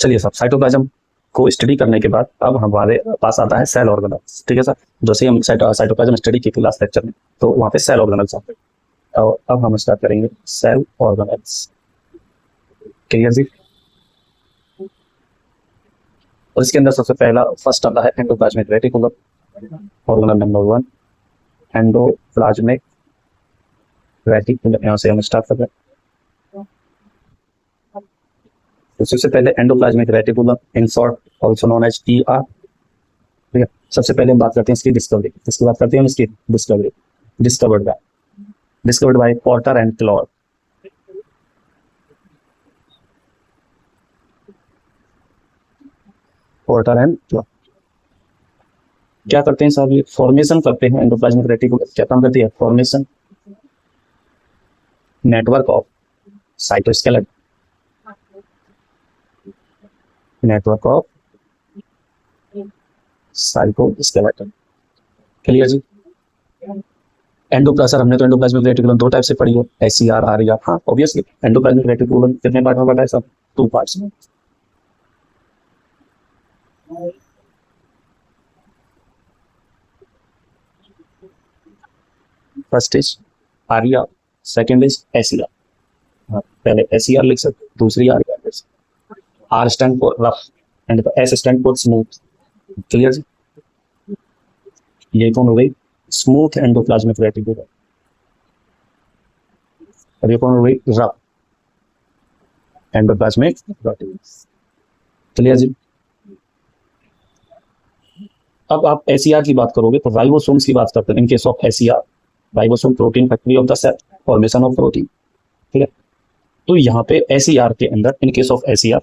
चलिए साहब, साइटोप्लाज्म को स्टडी करने के बाद अब हमारे पास आता है सेल ऑर्गेनल्स। ठीक है सर, जैसे हम साइटोप्लाज्म स्टडी की थी लास्ट लेक्चर में, तो वहाँ पे सेल ऑर्गेनल्स आते हैं। और अब हम स्टार्ट करेंगे सेल ऑर्गेनल्स। क्लियर जी? और इसके अंदर सबसे पहला फर्स्ट आता है endoplasmic reticulum, organelle number 1 endoplasmic reticulum. यहाँ से हम स्टार्ट कर रहे हैं। तो सबसे पहले endoplasmic reticulum, in short also known as ER। ठीक है, सबसे पहले हम बात करते हैं इसकी डिस्कवरी। इसकी बात करते हैं हम इसकी discovery. Discovered by Potter and Claude. Potter and Claude क्या करते हैं साहब? ये फॉर्मेशन करते हैं। एंडोप्लाज्मिक रेटिकुलम क्या काम करती है? Formation, network of cytoskeleton, network of cytoskeleton. Clear जी? एंडोप्लाज्म, हमने तो एंडोप्लाज्मिक रेटिकुलम दो टाइप से पढ़ी है, SCR, RER। हाँ ऑब्वियसली एंडोप्लाज्मिक रेटिकुलम कितने पार्ट में बटा है सब? 2 पार्ट्स में। First is RER, second is SCR। हाँ, पहले SCR लिख सकते, दूसरी RER लिख सकते। R stand for rough and S stand for smooth. Clear जी? ये कौन हो गई? Smooth endoplasmic reticulum. और ये कौन हो गई? Rough endoplasmic reticulum. क्लियर जी? अब आप SCR की बात करोगे तो राइबोसोम्स की बात करते हैं। In case of SCR, ribosome protein factory of the cell, formation of protein. ठीक है, तो यहाँ पे SCR के अंदर, इन केस ऑफ SCR,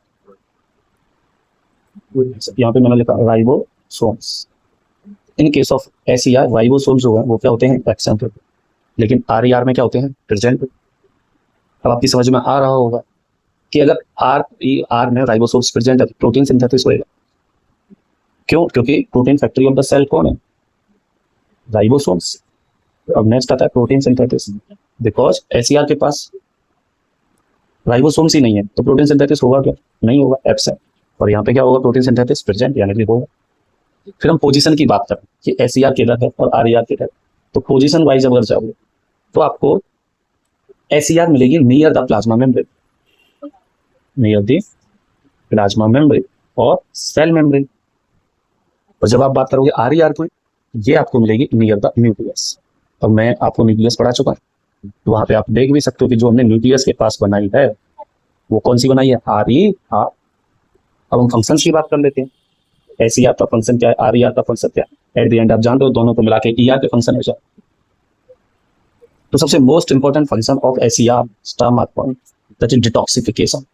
यहाँ पे मैंने लिखा ribosomes. In case of SCR ribosomes जो है वो क्या होते हैं? एब्सेंट। लेकिन RER में क्या होते हैं? प्रेजेंट। अब आपकी समझ में आ रहा होगा कि अगर RER में राइबोसोम्स प्रेजेंट है तो प्रोटीन सिंथेसिस होएगा। क्यों? क्योंकि protein factory of the cell कौन है? राइबोसोम्स। अब नेक्स्ट आता है प्रोटीन सिंथेसिस। बिकॉज SCR के पास राइबोसोम्स ही नहीं है तो प्रोटीन सिंथेसिस होगा क्या? नहीं होगा, एब्सेंट। और यहाँ पे क्या होगा? प्रोटीन सिंथेसिस प्रेजेंट, यानी कि होगा। फिर हम पोजीशन की बात करें कि SCR किधर है और RER किधर है, तो पोजीशन वाइज अगर जाओगे तो आपको SCR मिलेगी near the plasma membrane, near the plasma membrane और सेल मेम्ब्रेन। और जब आप बात करोगे RER को, ये आपको मिलेगी नियर द न्यूक्लियस। और मैं आपको न्यूक्लियस पढ़ा चुका हूं, तो वहां पे आप देख भी सकते हो कि जो हमने न्यूक्लियस के पास बनाई है वो कौन सी बनाई है? RER। अब हम फंक्शन की बात कर लेते हैं। SCR का फंक्शन क्या है? RER का फंक्शन क्या है? एट द एंड आप जानते हो दोनों को मिला के ER के फंक्शन हो जाए। तो सबसे most important function of SCR storm point, that is detoxification.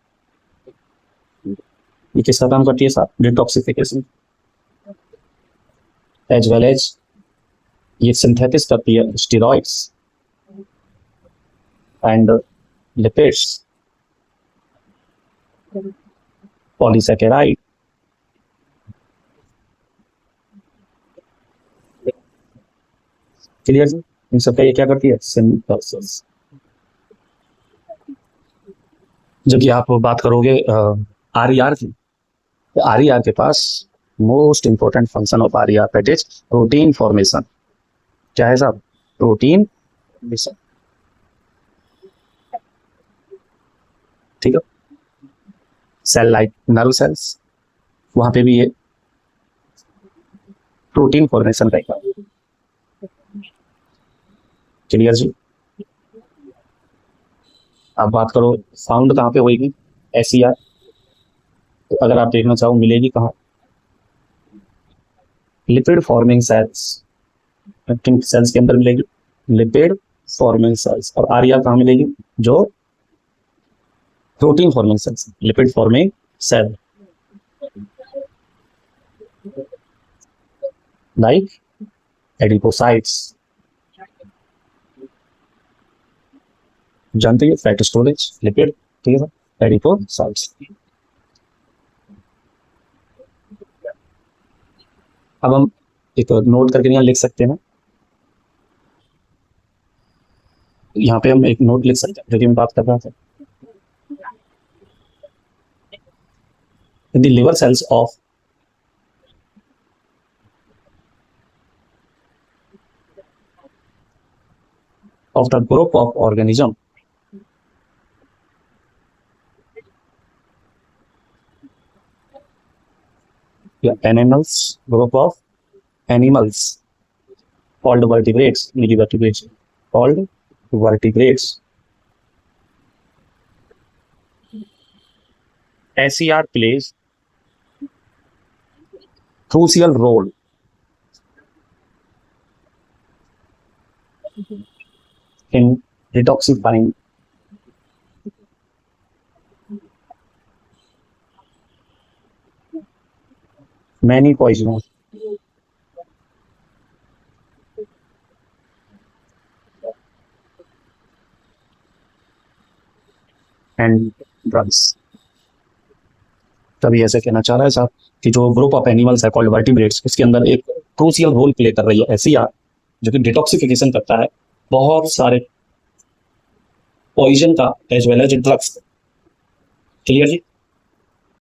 ये किसका काम करती है साहब? डिटॉक्सिफिकेशन। एज वेल एज ये सिंथेसिस करती है steroids and lipids, polysaccharide. Clear जी? इन सबका ये क्या करती है? सिंथेसिस। जबकि आप बात करोगे RER की, तो RER के पास most important function of RER that is protein formation. क्या है साहब? Protein formation. ठीक है, सेल लाइक नर्व सेल्स, वहां पे भी ये प्रोटीन फॉर्मेशन का काम। क्लियर जी? आप बात करो साउंड कहाँ पे होगी? SCR। तो अगर आप देखना चाहो मिलेगी कहाँ? लिपिड फॉर्मिंग सेल्स, किन सेल्स के अंदर मिलेगी? Lipid forming cells. और RER कहाँ मिलेगी? जो protein forming cells, lipid forming cell, like adipocytes. जानते हैं फैट स्टोरेज, लिपिड। ठीक है, एडिपोसाइट्स। अब हम एक नोट करके यहाँ लिख सकते हैं, यहाँ पे हम एक नोट लिख सकते हैं जो कि मैं बात कर रहा था। in the liver cells of the group of organism animals, group of animals called vertebrates, called vertebrates. SER plays crucial role in detoxifying many poisons and drugs. तभी ऐसे कहना चाह रहा है साहब कि जो ग्रुप ऑफ एनिमल्स है कॉल्ड वर्टिब्रेट्स, इसके अंदर एक क्रूशियल रोल प्ले कर रही है एसईआर, जो कि डिटॉक्सिफिकेशन करता है बहुत सारे पॉइजन का as well as drugs. Clear जी?